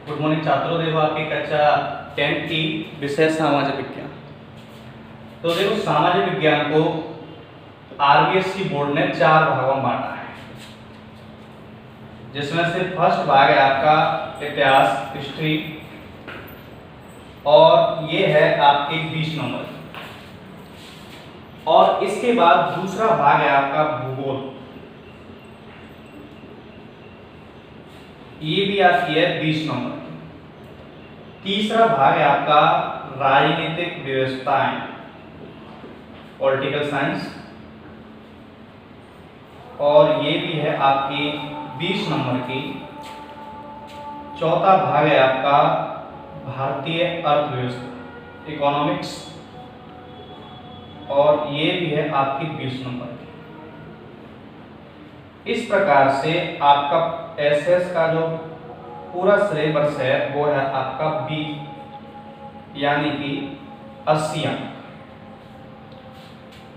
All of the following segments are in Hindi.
गुड मॉर्निंग छात्रों। देखो आपकी कक्षा 10 की विषय सामाजिक विज्ञान। तो देखो सामाजिक विज्ञान को आरबीएससी बोर्ड ने 4 भागों में बांटा है, जिसमें से फर्स्ट भाग है आपका इतिहास, हिस्ट्री, और ये है आपके 20 नंबर। और इसके बाद दूसरा भाग है आपका भूगोल, ये भी आती है 20 नंबर। तीसरा भाग है आपका राजनीतिक व्यवस्थाएं, पॉलिटिकल साइंस, और ये भी है आपकी 20 नंबर की। चौथा भाग है आपका भारतीय अर्थव्यवस्था, इकोनॉमिक्स, और ये भी है आपकी 20 नंबर की। इस प्रकार से आपका एसएस का जो पूरा सिलेबस है वो है आपका 20, यानी कि 80 अंक।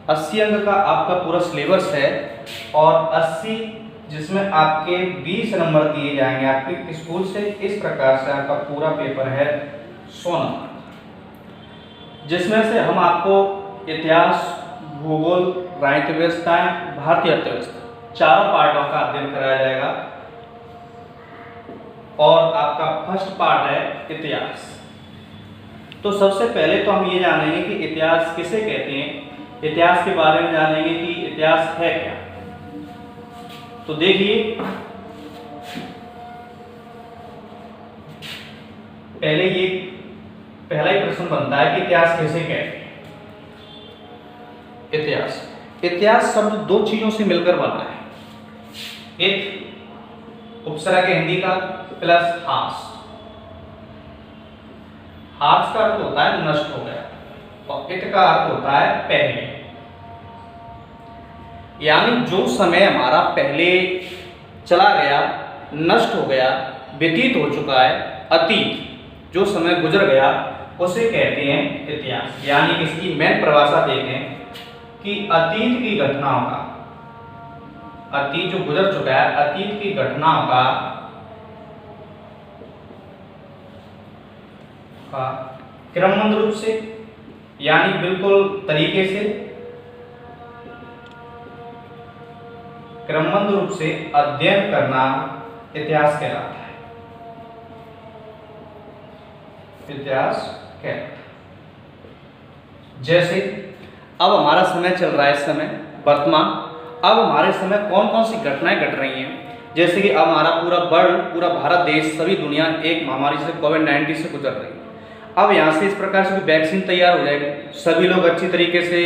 80 अंक का आपका पूरा सिलेबस है, और 80 जिसमें आपके 20 नंबर दिए जाएंगे आपके स्कूल से। इस प्रकार से आपका पूरा पेपर है 100 नंबर, जिसमें से हम आपको इतिहास, भूगोल, राजनीतिक व्यवस्थाएं, भारतीय अर्थव्यवस्था, चारों पार्टों का अध्ययन कराया जाएगा। और आपका फर्स्ट पार्ट है इतिहास। तो सबसे पहले तो हम ये जानेंगे कि इतिहास किसे कहते हैं, इतिहास के बारे में जानेंगे कि इतिहास है क्या। तो देखिए, पहले ये पहला ही प्रश्न बनता है कि इतिहास किसे कहते हैं। इतिहास शब्द दो चीजों से मिलकर बना है, एक उपसर्ग है हिंदी का प्लस हास। हास का अर्थ होता है नष्ट हो गया, और इत का अर्थ होता है पहले, यानी जो समय हमारा पहले चला गया, नष्ट हो गया, व्यतीत हो चुका है, अतीत, जो समय गुजर गया, उसे कहते हैं इतिहास। यानी इसकी मेन परिभाषा देखें कि अतीत की घटनाओं का, अतीत जो गुजर चुका है, अतीत की घटनाओं का क्रमबद्ध रूप से, यानी बिल्कुल तरीके से, क्रमबद्ध रूप से अध्ययन करना इतिहास कहलाता है। इतिहास कहलाता है। जैसे अब हमारा समय चल रहा है, इस समय वर्तमान, अब हमारे समय कौन कौन सी घटनाएं घट रही हैं। जैसे कि अब हमारा पूरा वर्ल्ड, पूरा भारत देश, सभी दुनिया एक महामारी से, कोविड-19 से गुजर रही है। अब यहाँ से इस प्रकार से वैक्सीन तैयार हो जाएगी, सभी लोग अच्छी तरीके से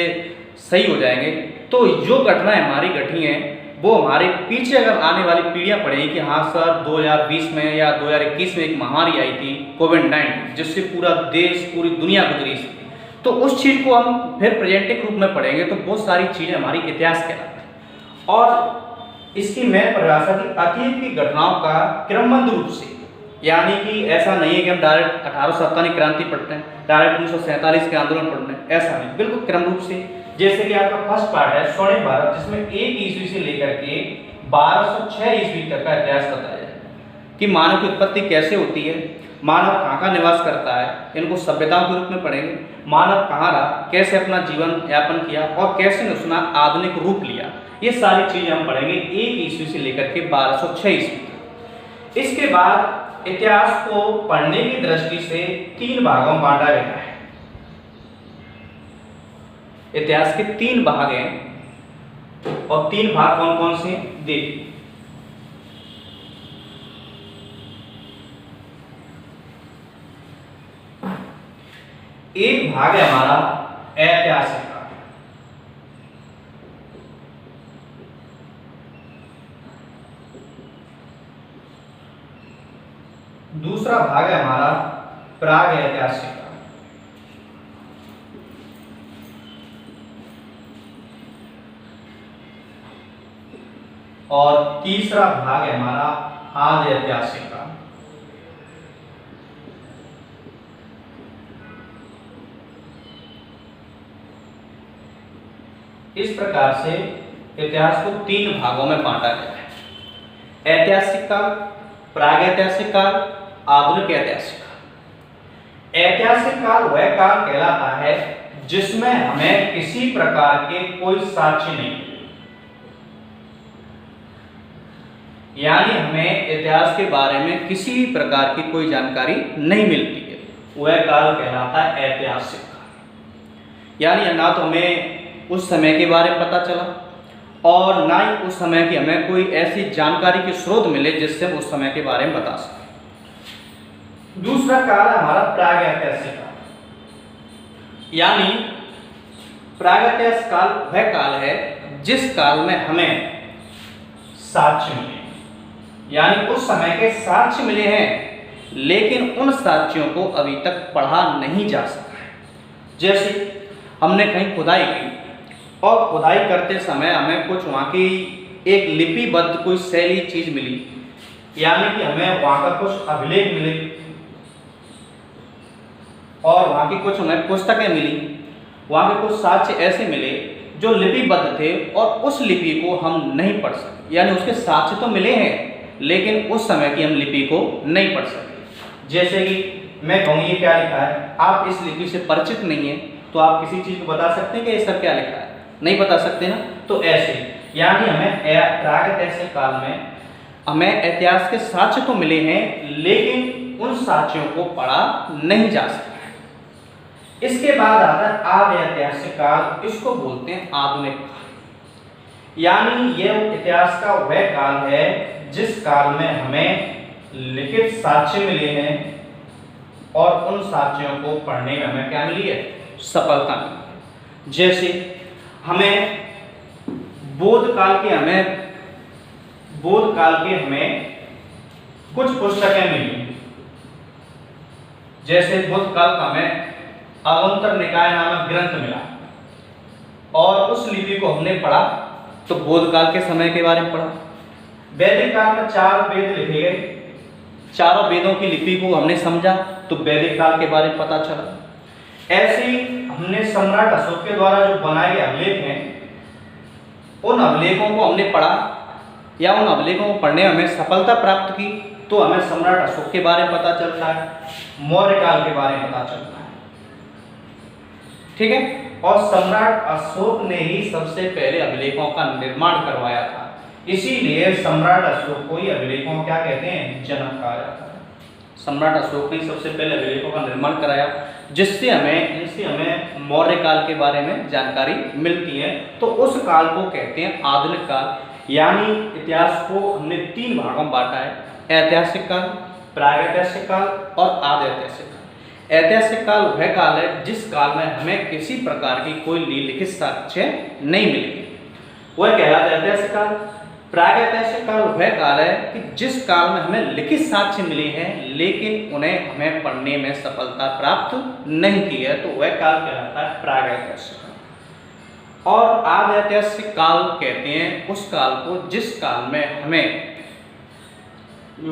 सही हो जाएंगे। तो जो घटनाएं हमारी घटी हैं वो हमारे पीछे अगर आने वाली पीढ़ियां पढ़ेंगी कि हाँ सर 2020 में या 2021 में एक महामारी आई थी कोविड-19, जिससे पूरा देश, पूरी दुनिया गुजरी थी, तो उस चीज़ को हम फिर प्रेजेंटिव रूप में पढ़ेंगे तो बहुत सारी चीज़ें हमारी इतिहास कहलाती हैं। और इसकी मेन परिभाषा की अतीत की घटनाओं का क्रमबद्ध रूप से, यानी कि ऐसा नहीं है कि हम डायरेक्ट 1857 की क्रांति पढ़ते हैं, डायरेक्ट 1947 के आंदोलन पढ़ते हैं, ऐसा नहीं, बिल्कुल क्रम रूप से। जैसे कि आपका फर्स्ट पार्ट है स्वर्णिम भारत, जिसमें 1 ईस्वी से लेकर के 1206 ईस्वी तक का इतिहास बताया जाए कि मानव की उत्पत्ति कैसे होती है, मानव कहाँ का निवास करता है, इनको सभ्यताओं के रूप में पढ़ेंगे। मानव कहाँ रहा, कैसे अपना जीवन यापन किया, और कैसे उसने आधुनिक रूप लिया, ये सारी चीजें हम पढ़ेंगे 1 ईस्वी से लेकर के 1206 ईस्वी तक। इसके बाद इतिहास को पढ़ने की दृष्टि से 3 भागों में बांटा गया है। इतिहास के 3 भाग हैं, और 3 भाग कौन कौन से देखिए। एक भाग है हमारा ऐतिहासिक का, दूसरा भाग है हमारा प्राग ऐतिहासिक का, और तीसरा भाग है हमारा आदि ऐतिहासिक का। इस प्रकार से इतिहास को 3 भागों में बांटा गया है। ऐतिहासिक काल, प्रागैतिहासिक काल आधुनिक ऐतिहासिक काल। ऐतिहासिक काल वह काल कहलाता है जिसमें हमें किसी प्रकार के कोई साक्ष्य नहीं, यानी हमें इतिहास के बारे में किसी भी प्रकार की कोई जानकारी नहीं मिलती है, वह काल कहलाता है ऐतिहासिक काल। यानी ना तो हमें उस समय के बारे में पता चला और ना ही उस समय की हमें कोई ऐसी जानकारी के स्रोत मिले जिससे हम उस समय के बारे में बता सकें। दूसरा काल है हमारा प्रागैतिहासिक काल। यानी प्रागैतिहासिक काल वह काल है जिस काल में हमें साक्ष्य मिले, यानी उस समय के साक्ष्य मिले हैं लेकिन उन साक्ष्यों को अभी तक पढ़ा नहीं जा सका है। जैसे हमने कहीं खुदाई की और खुदाई करते समय हमें कुछ वहाँ की एक लिपिबद्ध कोई शैली चीज मिली, यानी कि हमें वहाँ का कुछ अभिलेख मिले और वहाँ की कुछ हमें पुस्तकें मिली, वहाँ के कुछ साक्ष्य ऐसे मिले जो लिपिबद्ध थे और उस लिपि को हम नहीं पढ़ सके, यानी उसके साक्ष्य तो मिले हैं लेकिन उस समय की हम लिपि को नहीं पढ़ सके। जैसे कि मैं कहूँ ये क्या लिखा है, आप इस लिपि से परिचित नहीं है तो आप किसी चीज को बता सकते हैं कि ये सब क्या लिखा है, नहीं बता सकते ना। तो ऐसे यानी हमें प्रागैतिहासिक काल में हमें इतिहास के साक्ष्य तो मिले हैं लेकिन उन साक्ष्यों को पढ़ा नहीं जा सकता। इसके बाद आता है आद ऐतिहासिक काल, इसको बोलते हैं आधुनिक काल। यानी यह इतिहास का वह काल है जिस काल में हमें लिखित साक्ष्य मिले हैं और उन साक्ष्यों को पढ़ने में हमें क्या मिली है, सफलता मिली। जैसे हमें बौद्ध काल के हमें कुछ पुस्तकें मिली। जैसे बुद्ध काल का हमें अवंतर निकाय नामक ग्रंथ मिला और उस लिपि को हमने पढ़ा तो बौद्ध काल के समय के बारे में पढ़ा। वैदिक काल में 4 वेद लिखे गए, चारों वेदों की लिपि को हमने समझा तो वैदिक काल के बारे में पता चला। ऐसे ही हमने सम्राट अशोक के द्वारा जो बनाए गए अभिलेख हैं उन अभिलेखों को हमने पढ़ा या उन अभिलेखों को पढ़ने में हमें सफलता प्राप्त की तो हमें सम्राट अशोक के बारे में पता चलता है, मौर्य काल के बारे में पता चलता है, ठीक है। और सम्राट अशोक ने ही सबसे पहले अभिलेखों का निर्माण करवाया था, इसीलिए सम्राट अशोक को ही अभिलेखों को क्या कहते हैं, जनक कहा जाता है। सम्राट अशोक ने सबसे पहले अभिलेखों का निर्माण कराया जिससे हमें मौर्य काल के बारे में जानकारी मिलती है। तो उस काल को कहते हैं आधुनिक काल। यानी इतिहास को हमने 3 भागों में बांटा है, ऐतिहासिक काल, प्रागैतिहासिक काल और आद ऐतिहासिक काल। ऐतिहासिक काल वह काल है जिस काल में हमें किसी प्रकार की कोई लिखित साक्ष्य नहीं मिलेगी, वह कहलाता है ऐतिहासिक काल। प्रागैतिहासिक काल वह काल है कि जिस काल में हमें लिखित साक्ष्य मिले हैं लेकिन उन्हें हमें पढ़ने में सफलता प्राप्त नहीं की है, तो वह काल कहलाता है प्रागैतिहासिक काल। और आद ऐतिहासिक काल कहते हैं उस काल को जिस काल में हमें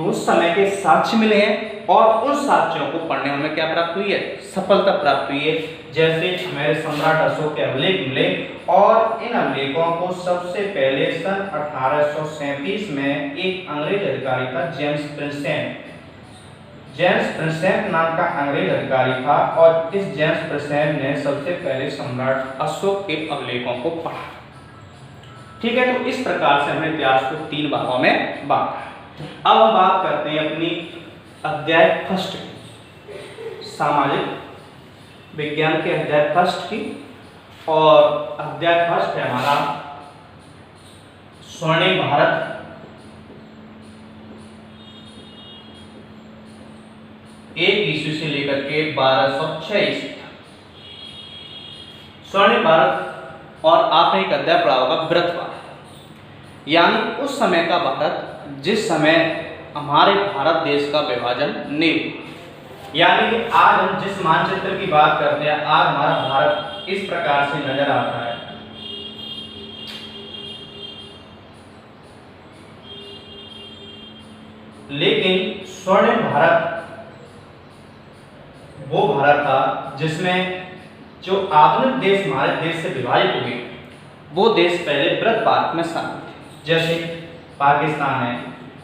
उस समय के साक्ष्य मिले हैं और उन साक्ष्यों को पढ़ने में क्या प्राप्त हुई है, सफलता प्राप्त हुई है। जैसे हमें सम्राट अशोक के अभिलेख मिले और इन अभिलेखों को सबसे पहले सन 1837 में एक अंग्रेज अधिकारी था, जेम्स प्रिंसेप नाम का अंग्रेज अधिकारी था और इस जेम्स प्रिंसेप ने सबसे पहले सम्राट अशोक के अभिलेखों को पढ़ा, ठीक है। तो इस प्रकार से हमने इतिहास को 3 भागों में बांटा। अब हम बात करते हैं अपनी अध्याय फर्स्ट की, सामाजिक विज्ञान के अध्याय फर्स्ट की, और अध्याय फर्स्ट है हमारा स्वर्णिम भारत। ईस्वी से लेकर के 1206 ईस्वी तक स्वर्णिम भारत। और आपने एक अध्याय पढ़ा होगा व्रत भारत, यानी उस समय का भारत जिस समय हमारे भारत देश का विभाजन नहीं हुआ। यानी कि आज हम जिस मानचित्र की बात करते हैं, आज हमारा भारत इस प्रकार से नजर आता है। लेकिन स्वर्णिम भारत वो भारत था जिसमें जो आधुनिक देश हमारे देश से विभाजित हुए वो देश पहले व्रत भारत में शामिल थे। जैसे पाकिस्तान है,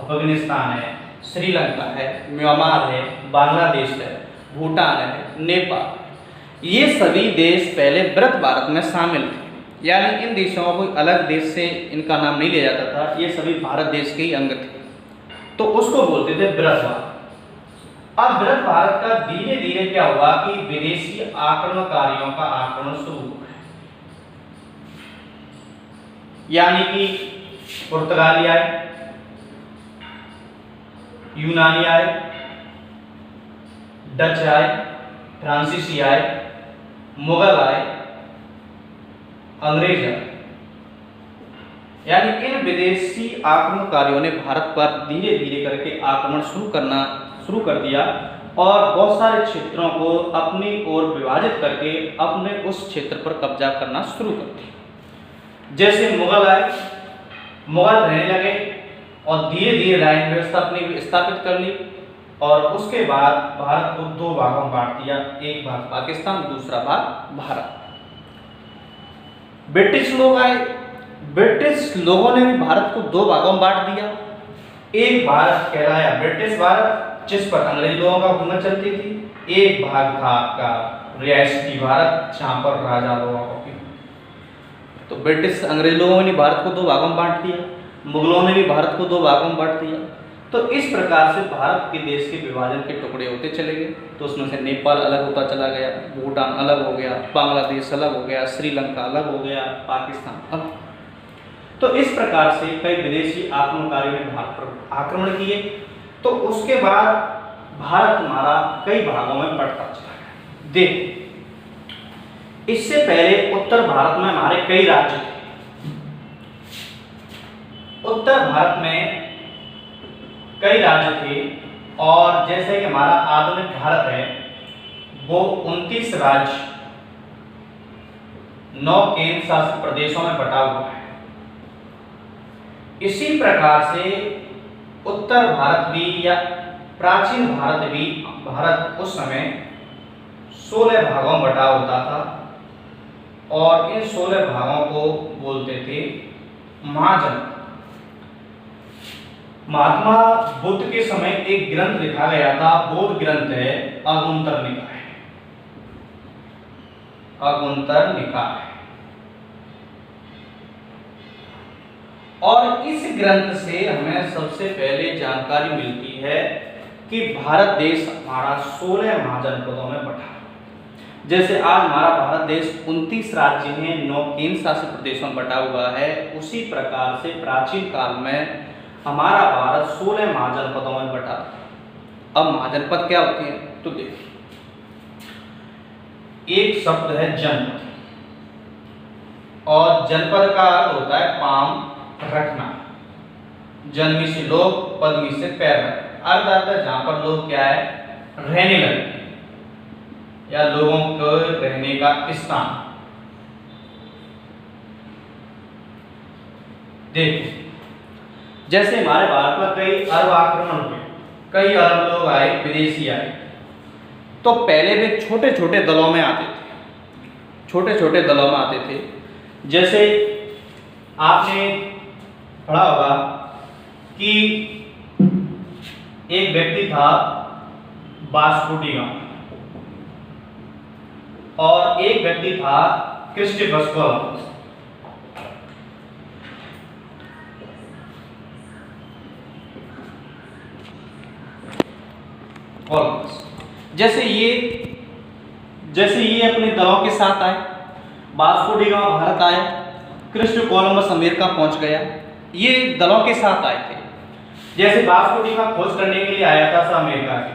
अफगानिस्तान है, श्रीलंका है, म्यांमार है, बांग्लादेश है, भूटान है, नेपाल, ये सभी देश पहले ब्रत भारत में शामिल थे। यानी इन देशों को कोई अलग देश से इनका नाम नहीं लिया जाता था, ये सभी भारत देश के ही अंग थे, तो उसको बोलते थे ब्रत भारत। अब ब्रत भारत का धीरे धीरे क्या हुआ कि विदेशी आक्रमणकारियों का आक्रमण शुरू हुआ, यानी कि पुर्तगाली आए, यूनानी आए, डच आए, फ्रांसीसी आए, मुगल आए, अंग्रेज आए। यानी इन विदेशी आक्रमणकारियों ने भारत पर धीरे धीरे करके आक्रमण शुरू कर दिया और बहुत सारे क्षेत्रों को अपनी ओर विभाजित करके अपने उस क्षेत्र पर कब्जा करना शुरू कर दिया। जैसे मुगल आए, मुगल रहने लगे और धीरे धीरे लाइन व्यवस्था अपनी स्थापित कर ली और उसके बाद भारत को दो भागों में बांट दिया, एक भाग पाकिस्तान, दूसरा भाग भारत। ब्रिटिश लोग आए, ब्रिटिश लोगों ने भी भारत को दो भागों में बांट दिया। एक भारत कहलाया ब्रिटिश भारत, जिस पर अंग्रेज लोगों का हुकूमत चलती थी। एक भाग था आपका रियासती भारत, जहां पर राजा लोगों का हुकूमत। तो ब्रिटिश अंग्रेज लोगों ने भारत को दो भागों में बांट दिया, मुगलों ने भी भारत को दो भागों में बांट दिया। तो इस प्रकार से भारत के देश के विभाजन के टुकड़े होते चले गए। तो उसमें से नेपाल अलग होता चला गया, भूटान अलग हो गया, बांग्लादेश अलग हो गया, श्रीलंका अलग हो गया, पाकिस्तान अलग। तो इस प्रकार से कई विदेशी आक्रमणकारियों ने भारत पर आक्रमण किए। तो उसके बाद भारत हमारा कई भागों में बढ़ता चला गया। देखो, इससे पहले उत्तर भारत में हमारे कई राज्य थे। उत्तर भारत में कई राज्य थे और जैसे कि हमारा आधुनिक भारत है वो 29 राज्य 9 केंद्र शासित प्रदेशों में बटा हुआ है। इसी प्रकार से उत्तर भारत भी या प्राचीन भारत उस समय 16 भागों में बटा होता था और इन 16 भागों को बोलते थे महाजनपद। महात्मा बुद्ध के समय एक ग्रंथ लिखा गया था, बौद्ध ग्रंथ है अगुंतर निकाय। अगुंतर निकाय। और इस ग्रंथ से हमें सबसे पहले जानकारी मिलती है कि भारत देश हमारा 16 महाजनपदों में बटा। जैसे आज हमारा भारत देश 29 राज्य हैं, 9 केंद्र शासित प्रदेशों में बटा हुआ है, उसी प्रकार से प्राचीन काल में हमारा भारत 16 महाजनपदों में बटा। अब महाजनपद क्या होते हैं तो देखिए, एक शब्द है जनपद और जनपद का अर्थ होता है पांव रखना। जन्मी से लोग, पदमी से पैर रखना। अर्थ आता है जहां पर लोग क्या है रहने लगे या लोगों को रहने का स्थान। देखो, जैसे हमारे भारत में कई अरब आक्रमण हुए, कई अरब लोग आए, विदेशी आए, तो पहले वे छोटे छोटे दलों में आते थे, छोटे छोटे दलों में आते थे। जैसे आपने पढ़ा होगा कि एक व्यक्ति था वास्को डी गामा और एक व्यक्ति था क्रिस्टोफर कोलंबस। जैसे ये अपने दलों के साथ आए, वास्को डी गामा भारत आया, क्रिस्टोफर कोलंबस अमेरिका पहुंच गया, ये दलों के साथ आए थे। जैसे वास्को डी गामा खोज करने के लिए आया था अमेरिका की,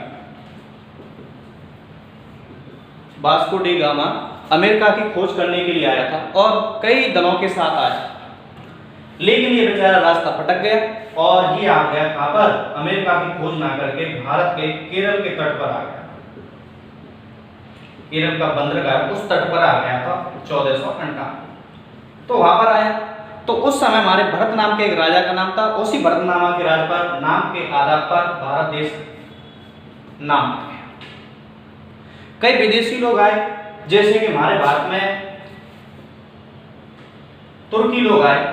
वास्को डी गामा अमेरिका की खोज करने के लिए आया था और कई दलों के साथ आया, लेकिन ये बेचारा रास्ता भटक गया और ये आ गया कहां पर, अमेरिका की खोज ना करके भारत के केरल के तट पर आ गया। केरल का बंदरगाह उस तट पर आ गया था 1458। तो वहां पर आया तो उस समय हमारे भरत नाम के एक राजा का नाम था, उसी भरत नाम के राजा पर नाम के आधार पर भारत देश नाम था। कई विदेशी लोग आए, जैसे कि हमारे भारत में तुर्की लोग आए।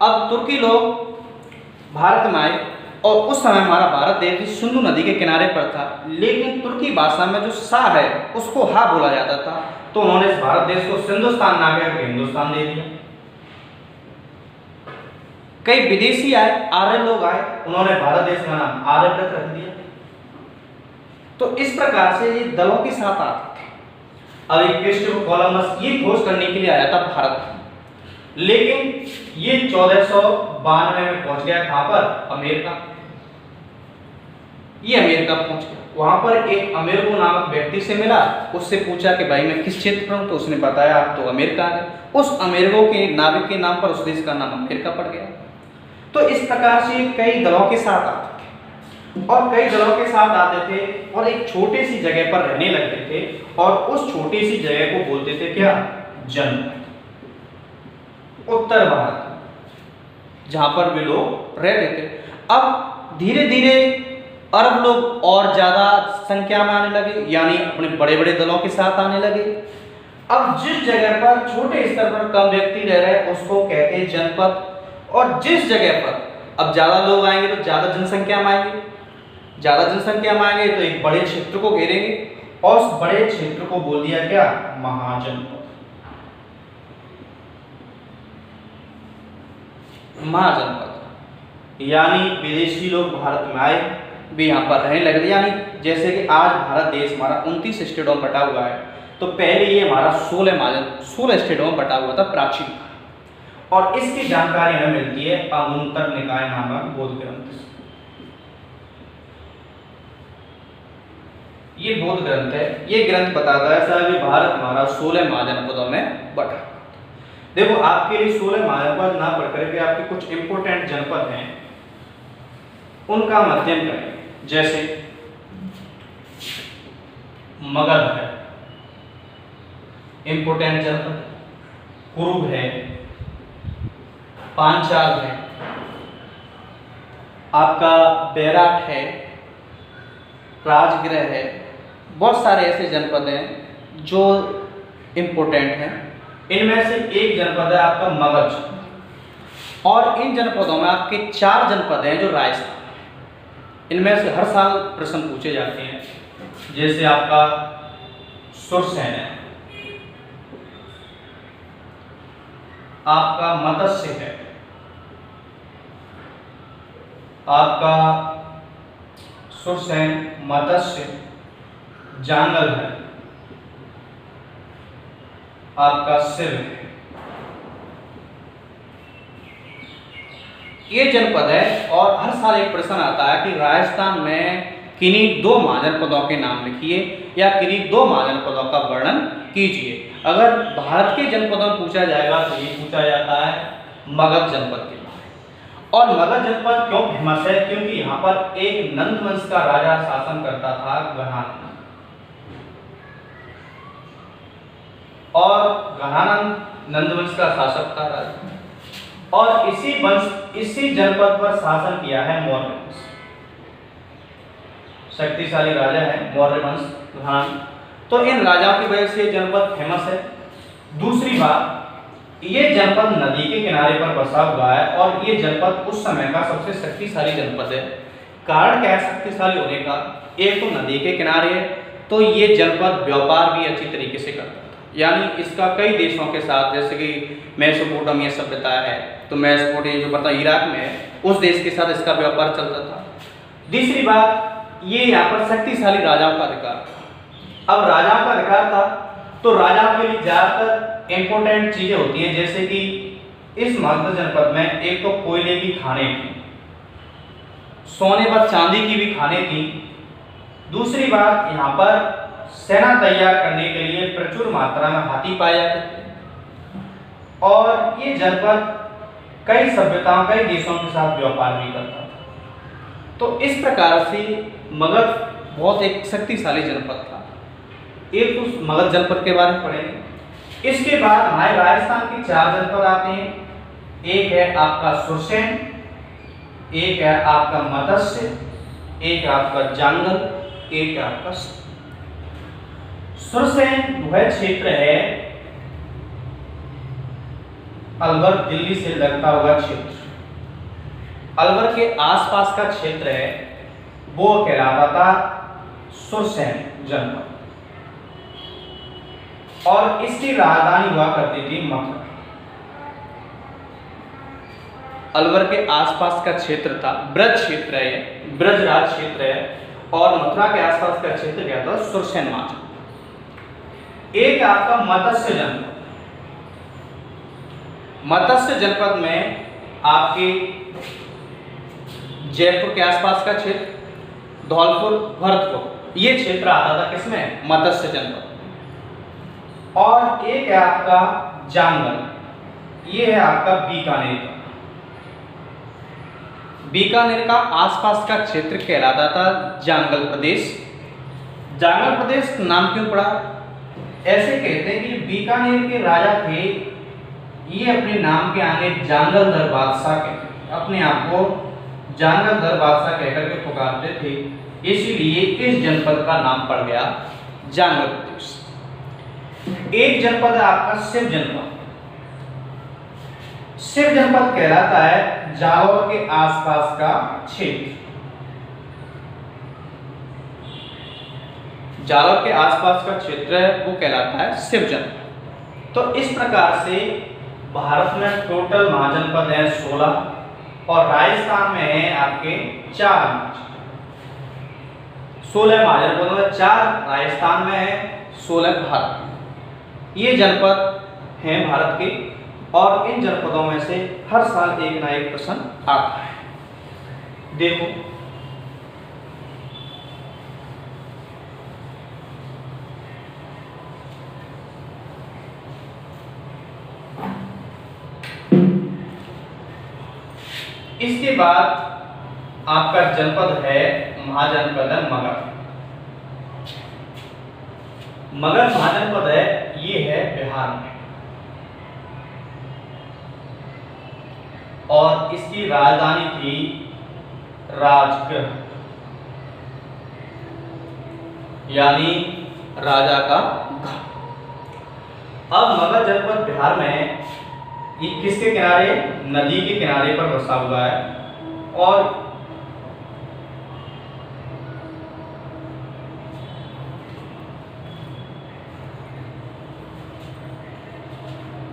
अब तुर्की लोग भारत में आए और उस समय हमारा भारत देश सिंधु नदी के किनारे पर था, लेकिन तुर्की भाषा में जो सा है उसको हा बोला जाता था, तो उन्होंने इस भारत देश को सिंधुस्तान ना कहकर हिंदुस्तान दे दिया। कई विदेशी आए, आर्य लोग आए, उन्होंने भारत देश का नाम आर्यव्रत रख दिया। तो इस प्रकार से ये दलों के साथ आते थे। अब एक क्रिस्टोफर कोलंबस ये खोज करने के लिए आया था भारत, लेकिन ये 1492 में पहुंच गया। कहां पर? अमेरिका। ये अमेरिका पहुंच गया, वहां पर एक अमेरिको नामक व्यक्ति से मिला, उससे पूछा कि भाई मैं किस क्षेत्र पर हूं, तो उसने बताया आप तो अमेरिका आ गए। उस अमेरिको के नाविक के नाम पर उस देश का नाम अमेरिका पड़ गया। तो इस प्रकार से कई दलों के साथ आते थे और कई दलों के साथ आते थे और एक छोटी सी जगह पर रहने लगते थे और उस छोटी सी जगह को बोलते थे क्या? जनपद। उत्तर भारत जहां पर भी लोग रहते थे। अब धीरे धीरे अरब लोग और ज्यादा संख्या में आने लगे, यानी अपने बड़े बड़े दलों के साथ आने लगे। अब जिस जगह पर छोटे स्तर पर कम व्यक्ति रह रहे हैं उसको कहते हैं जनपद, और जिस जगह पर अब ज्यादा लोग आएंगे तो ज्यादा जनसंख्या में आएंगे, ज्यादा जनसंख्या में आएंगे तो एक बड़े क्षेत्र को घेरेंगे और उस बड़े क्षेत्र को बोल दिया क्या? महाजनपद। महाजनपद यानी विदेशी लोग भारत में आए भी यहाँ पर रहने लगे। यानी जैसे कि आज भारत देश हमारा 29 स्टेटों में बटा हुआ है, तो पहले ये हमारा 16 स्टेटों में बटा हुआ था प्राचीन काल। और इसकी जानकारी हमें मिलती है अंगुत्तर निकाय नामक बौद्ध ग्रंथ से। ये बौद्ध ग्रंथ है, ये ग्रंथ बताता है सर कि भारत हमारा 16 महाजनपदों में बटा। देखो आपके लिए 16 महाजनपद ना पढ़ करके आपके कुछ इंपोर्टेंट जनपद हैं उनका अध्ययन करें। जैसे मगध है इंपोर्टेंट जनपद, कुरुब है, पांचाल है, आपका बैराट है, राजगृह है। बहुत सारे ऐसे जनपद हैं जो इंपोर्टेंट हैं। इनमें से एक जनपद है आपका मगध, और इन जनपदों में आपके 4 जनपद हैं जो राजस्थान। इनमें से हर साल प्रश्न पूछे जाते हैं। जैसे आपका सुरसेन है, आपका मत्स्य है, आपका सुरसेन, मत्स्य, जांगल है, आपका सिर है। ये जनपद है और हर साल एक प्रश्न आता है कि राजस्थान में किन्हीं 2 महाजनपदों के नाम लिखिए या किन्हीं 2 महाजनपदों का वर्णन कीजिए। अगर भारत के जनपदों में पूछा जाएगा तो ये पूछा जाता है मगध जनपद के बारे में। और मगध जनपद क्यों फेमस है? क्योंकि यहाँ पर एक नंद वंश का राजा शासन करता था, घनानंद। और घनानंद नंद वंश का शासक था राजा, और इसी जनपद पर शासन किया है मौर्य वंश। शक्तिशाली राजा है मौर्य वंश घनानंद। तो इन राजाओं की वजह से जनपद फेमस है। दूसरी बात, ये जनपद नदी के किनारे पर बसा हुआ है और ये जनपद उस समय का सबसे शक्तिशाली जनपद है। कारण क्या है शक्तिशाली होने का? एक तो नदी के किनारे है, तो ये जनपद व्यापार भी अच्छी तरीके से करता था। यानी इसका कई देशों के साथ, जैसे कि मेसोपोटामिया सभ्यता है, तो मेसोपोटामिया जो पता इराक में है, उस देश के साथ इसका व्यापार चलता था। तीसरी बात, ये यहाँ पर शक्तिशाली राजाओं का अधिकार था। अब राजाओं का अधिकार था तो राजाओं के लिए ज्यादातर इंपोर्टेंट चीजें होती हैं, जैसे कि इस मगध जनपद में एक तो कोयले की खानें थी, सोने व चांदी की भी खानें थी। दूसरी बात, यहाँ पर सेना तैयार करने के लिए प्रचुर मात्रा में हाथी पाए जाते थे। और ये जनपद कई सभ्यताओं, कई देशों के साथ व्यापार भी करता था। तो इस प्रकार से मगध बहुत एक शक्तिशाली जनपद था। एक उस मगध जनपद के बारे में पढ़ेंगे। इसके बाद हमारे राजस्थान के 4 जनपद आते हैं। एक है आपका सुरसेन, एक है आपका मत्स्य, एक है आपका जांगल, एक है आपका सुरसेन। वह क्षेत्र है अलवर दिल्ली से लगता हुआ क्षेत्र। अलवर के आसपास का क्षेत्र है वो कहलाता था सुरसैन जनपद, और इसकी राजधानी हुआ करती थी मथुरा। अलवर के आसपास का क्षेत्र था ब्रज क्षेत्र है, ब्रजराज क्षेत्र है, और मथुरा के आसपास का क्षेत्र क्या था? सुरसैन जनपद। एक आपका मत्स्य जनपद, मत्स्य जनपद में आपके जयपुर के आसपास का क्षेत्र, धौलपुर, भरतपुर, ये क्षेत्र आता था किसमें? मत्स्य जनपद। और एक है आपका जांगल, ये है आपका बीकानेर का। बीकानेर का आसपास का क्षेत्र कहलाता था जांगल प्रदेश। जांगल प्रदेश नाम क्यों पड़ा? ऐसे कहते हैं कि बीकानेर के राजा थे, ये अपने नाम के आगे जांगल दर बादशाह कहते, अपने आप को जांगल दर बादशाह कहकर के पुकारते थे, इसीलिए इस जनपद का नाम पड़ गया जांगल प्रदेश। एक जनपद है आपका शिव जनपद। शिव जनपद कहलाता है जालौर के आसपास का क्षेत्र। जालौर के आसपास का क्षेत्र है वो कहलाता है शिव जनपद। तो इस प्रकार से भारत में टोटल महाजनपद है 16, और राजस्थान में है आपके 4, 16 महाजनपदों में 4 राजस्थान में है, 16 भारत में। ये जनपद हैं भारत के, और इन जनपदों में से हर साल एक ना एक प्रश्न आता है। देखो इसके बाद आपका जनपद है, महाजनपद है मगध। मगध महाजनपद है, ये है बिहार में, और इसकी राजधानी थी राजगृह, यानी राजा का घर। अब मगध जनपद बिहार में है, ये किसके किनारे? नदी के किनारे पर बसा हुआ है, और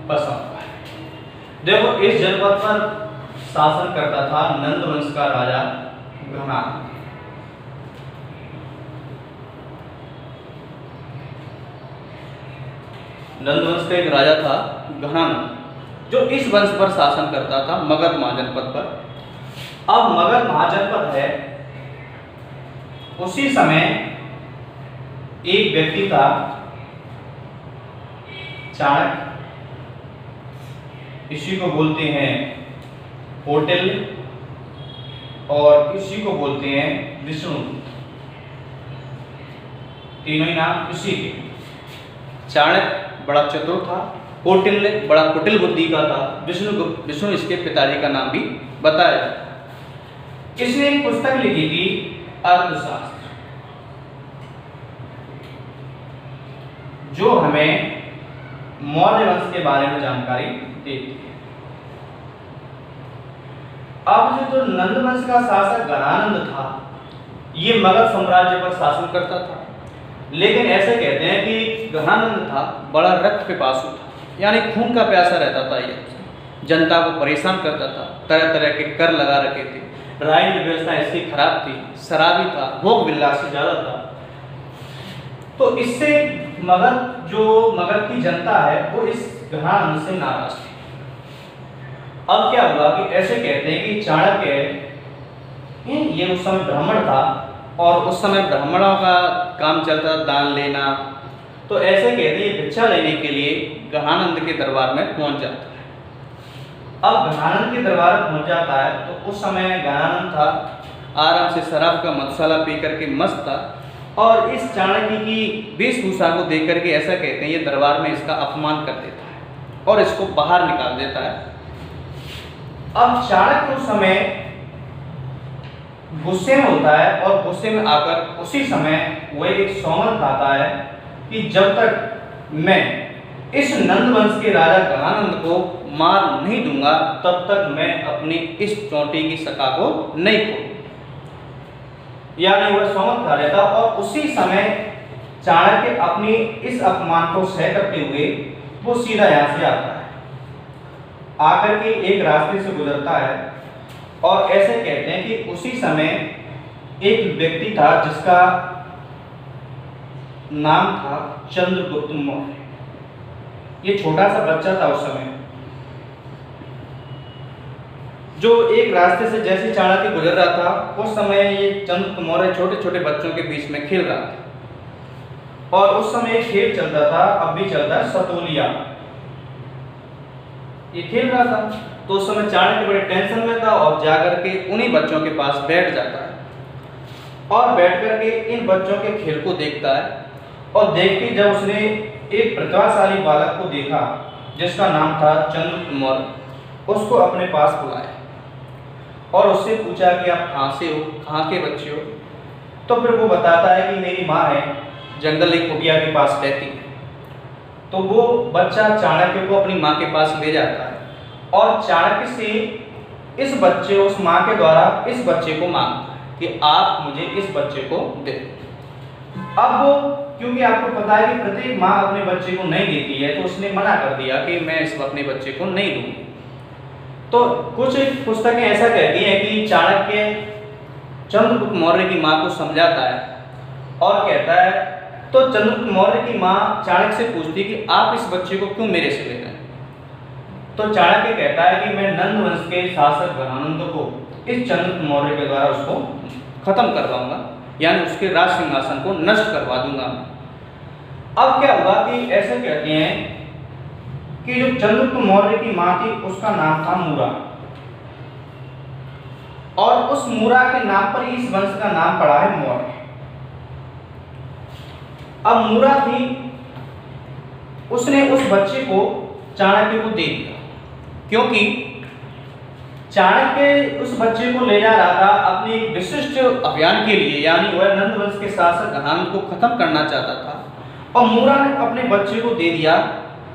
बसा हुआ है। देखो इस जनपद पर शासन करता था नंद वंश का राजा घनानंद। नंद वंश का एक राजा था घनानंद, जो इस वंश पर शासन करता था मगध महाजनपद पर। अब मगध महाजनपद है, उसी समय एक व्यक्ति था चाणक्य, इसी को बोलते हैं होटल, और इसी को बोलते हैं विष्णु, तीनों ही नाम इसी के। चाणक्य बड़ा चतुर था, कौटिल्य बड़ा कुटिल बुद्धि का था, विष्णु इसके पिताजी का नाम भी बताया जाता है। इसने एक पुस्तक लिखी थी अर्थशास्त्र, जो हमें मौर्य वंश के बारे में जानकारी देती है। अब जो नंद वंश का शासक घनानंद था, ये मगध साम्राज्य पर शासन करता था, लेकिन ऐसे कहते हैं कि घनानंद था बड़ा रक्त पिपासु था, यानी खून का प्यासा रहता था। ये जनता को परेशान करता था, तरह तरह के कर लगा रखे थे, राजनीतिक व्यवस्था इसकी खराब थी, शराबी था, भोग विलास से ज्यादा था। तो इससे मगध की जनता है वो इस घनानंद से नाराज थी। अब क्या हुआ कि ऐसे कहते हैं कि चाणक्य ये उस समय ब्राह्मण था, और उस समय ब्राह्मणों का काम चलता था दान लेना, तो ऐसे कहते हैं भिक्षा लेने के लिए घनानंद के दरबार में पहुंच जाता है। अब घनानंद के दरबार में पहुंच जाता है, तो उस समय घनानंद था आराम से शराब का मसाला पी करके मस्त था, और इस चाणक्य की वेशभूषा को देख करके ऐसा कहते हैं ये दरबार में इसका अपमान कर देता है और इसको बाहर निकाल देता है। अब चाणक्य उस समय गुस्से में होता है, और गुस्से में आकर उसी समय वह एक सौगंध खाता है कि जब तक मैं इस नंद वंश के राजा घनानंद को मार नहीं दूंगा तब तक मैं अपनी इस चोटी की सका को नहीं खोलूं। यानी वह सौंध खा लेता और उसी समय चाणक्य अपनी इस अपमान को सह करते हुए वो सीधा यहाँ से आता है, आकर के एक रास्ते से गुजरता है और ऐसे कहते हैं कि उसी समय एक व्यक्ति था जिसका नाम था चंद्रगुप्त मौर्य। ये छोटा सा बच्चा था उस समय, जो एक रास्ते से जैसे चाणक्य गुजर रहा था उस समय ये चंद्रगुप्त मौर्य छोटे छोटे बच्चों के बीच में खेल रहा था। और उस समय एक खेल चलता था, अब भी चलता है, सतोलिया। ये खेल रहा था तो उस समय चाणक्य बड़े टेंशन में था और जाकर के उन्हीं बच्चों के पास बैठ जाता है और बैठ करके इन बच्चों के खेल को देखता है। और देखते जब उसने एक प्रतिभाशाली बालक को देखा जिसका नाम था चंद्रगुप्त मौर्य, उसको अपने पास बुलाया और उससे पूछा कि आप कहाँ से हो, कहाँ के बच्चे हो। तो फिर वो बताता है कि मेरी माँ है, जंगल एक कुटिया के पास रहती है। तो वो बच्चा चाणक्य को अपनी माँ के पास ले जाता है और चाणक्य से इस बच्चे, उस माँ के द्वारा इस बच्चे को मांगता है कि आप मुझे इस बच्चे को दे। अब वो, क्योंकि आपको पता है कि प्रत्येक माँ अपने बच्चे को नहीं देती है, तो उसने मना कर दिया कि मैं इस अपने बच्चे को नहीं दूंगी। तो कुछ पुस्तकें ऐसा कहती हैं कि चाणक्य चंद्रगुप्त मौर्य की माँ को समझाता है और कहता है, तो चंद्रगुप्त मौर्य की माँ चाणक्य से पूछती कि आप इस बच्चे को क्यों मेरे से ले रहे हैं। तो चाणक्य कहता है कि मैं नंद वंश के शासक घनानंद को इस चंद्रगुप्त मौर्य के द्वारा उसको खत्म करवाऊंगा, यानी उसके राज सिंहासन को नष्ट करवा दूंगा। अब क्या हुआ कि ऐसे कहते हैं कि जो चंद्रगुप्त मौर्य की माँ थी उसका नाम था मूरा, और उस मूरा के नाम पर इस वंश का नाम पड़ा है मौर्य। अब मूरा थी, उसने उस बच्चे को चाणक्य को दे दिया, क्योंकि चाणक्य उस बच्चे को ले जा रहा था अपने एक विशिष्ट अभियान के लिए, यानी वह नंद वंश के शासक घनानंद को खत्म करना चाहता था। और मूरा ने अपने बच्चे को दे दिया,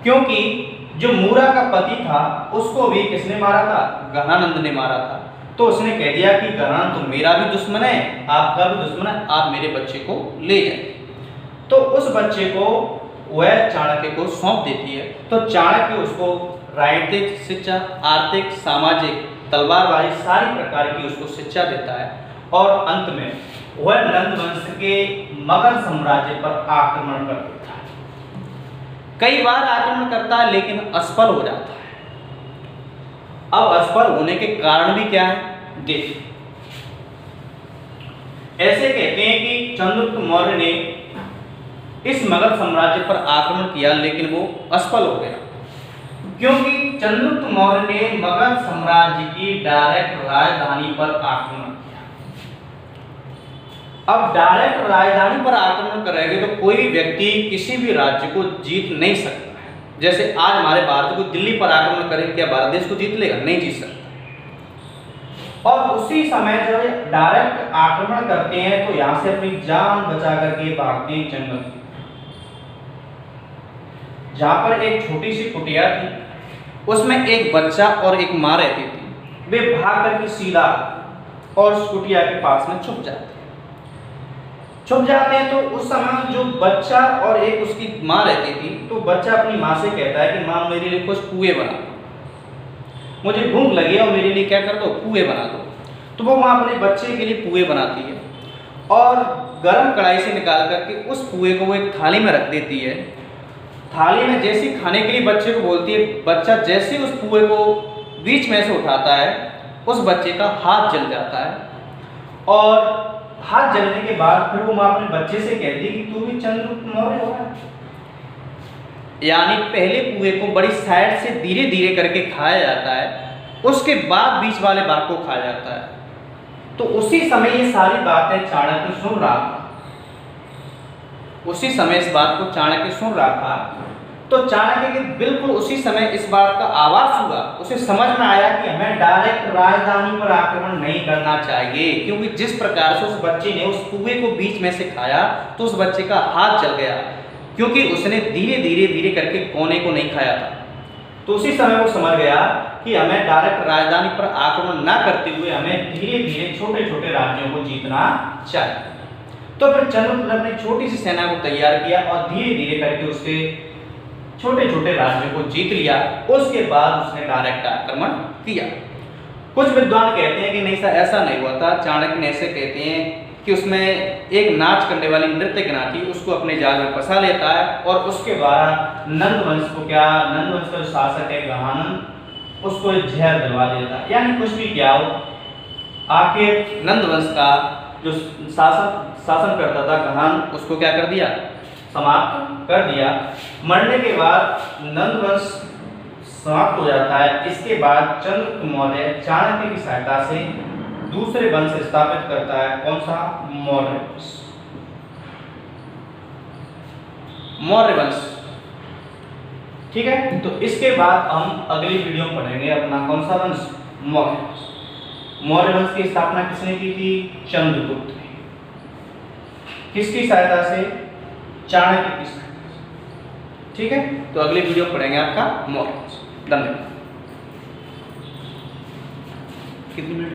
क्योंकि जो मूरा का पति था उसको भी किसने मारा था, घनानंद ने मारा था। तो उसने कह दिया कि घनानंद तो मेरा भी दुश्मन है, आपका भी दुश्मन है, आप मेरे बच्चे को ले जाए। तो उस बच्चे को वह चाणक्य को सौंप देती है। तो चाणक्य उसको राजनीतिक शिक्षा, आर्थिक, सामाजिक, तलवारबाजी, सारी प्रकार की उसको शिक्षा देता है और अंत में वह नंद वंश के मगध साम्राज्य पर आक्रमण कर देता है। कई बार आक्रमण करता है लेकिन असफल हो जाता है। अब असफल होने के कारण भी क्या है, देखिए। ऐसे कहते हैं कि चंद्रगुप्त मौर्य ने इस मगध साम्राज्य पर आक्रमण किया लेकिन वो असफल हो गया, क्योंकि चंद्रगुप्त मौर्य ने मगध साम्राज्य की डायरेक्ट राजधानी पर आक्रमण किया। अब डायरेक्ट राजधानी पर आक्रमण करेंगे तो कोई व्यक्ति किसी भी राज्य को जीत नहीं सकता है। जैसे आज हमारे भारत को दिल्ली पर आक्रमण करें, क्या भारत देश को जीत लेगा? नहीं जीत सकता। और उसी समय जब डायरेक्ट आक्रमण करते हैं तो यहां से अपनी जान बचा करके भागते हैं जंगल, जहां पर एक छोटी सी कुटिया थी, उसमें एक बच्चा और एक माँ रहती थी। वे भाग करके सीधा और उस कुटिया के पास में छुप जाते हैं। तो उस समय जो बच्चा और एक उसकी माँ रहती थी, तो बच्चा अपनी माँ से कहता है कि माँ मेरे लिए कुछ पुए बना दो, मुझे भूख लगी और मेरे लिए क्या कर दो, पुए बना दो। तो वो माँ अपने बच्चे के लिए पुए बनाती है और गर्म कढ़ाई से निकाल करके उस पुए को वो एक थाली में रख देती है। थाली में जैसे खाने के लिए बच्चे को बोलती है, बच्चा जैसे उस पुए को बीच में से उठाता है, उस बच्चे का हाथ जल जाता है। और हाथ जलने के बाद फिर वो माँ अपने बच्चे से कहती है कि तू भी चंद्रगुप्त मौर्य हो। यानी पहले पुए को बड़ी साइड से धीरे धीरे करके खाया जाता है, उसके बाद बीच वाले भाग को खाया जाता है। तो उसी समय ये सारी बातें चाणक्य सुन रहा था। उसी समय इस बात को चाणक्य सुन रहा था। तो चाणक्य के बिल्कुल उसी समय इस बात का आवाज हुआ, उसे समझ में आया कि हमें डायरेक्ट राजधानी पर आक्रमण नहीं करना चाहिए, क्योंकि जिस प्रकार से उस बच्चे ने उस पुए को बीच में से खाया तो उस बच्चे का हाथ जल गया, क्योंकि उसने धीरे धीरे करके कोने को नहीं खाया था। तो उसी समय वो समझ गया कि हमें डायरेक्ट राजधानी पर आक्रमण ना करते हुए हमें धीरे धीरे छोटे छोटे राज्यों को जीतना चाहिए। तो फिर चंद्रगुप्त ने छोटी सी सेना को तैयार किया और धीरे धीरे करके उसके छोटे छोटे राज्यों को जीत लिया। उसके बाद उसने डायरेक्ट आक्रमण किया। कुछ विद्वान कहते हैं कि नहीं सर, ऐसा नहीं हुआ था। चाणक्य ने ऐसे कहते हैं कि उसमें एक नाच करने वाली नृत्यज्ञा थी, उसको अपने जाल में फंसा लेता है और उसके द्वारा नंदवंश का जो शासक है गहानंद, उसको जहर दिलवा देता है। यानी कुछ भी क्या हो, आखिर नंदवंश का जो शासन करता था गहान, उसको क्या कर दिया, समाप्त कर दिया। मरने के बाद नंदवंश समाप्त हो जाता है। इसके बाद चंद्रगुप्त मौर्य चाणक्य की सहायता से दूसरे वंश स्थापित करता है। कौन सा? मौर्य वंश। मौर्य वंश, ठीक है। तो इसके बाद हम अगली वीडियो में पढ़ेंगे अपना कौन सा वंश? मौर्य वंश। मौर्य वंश की स्थापना किसने की थी? चंद्रगुप्त ने। किसकी सहायता से? चाणक्य की सहायता से, ठीक है। तो अगली वीडियो में पढ़ेंगे आपका मौर्य वंश। धन्यवाद। कितनी मिनट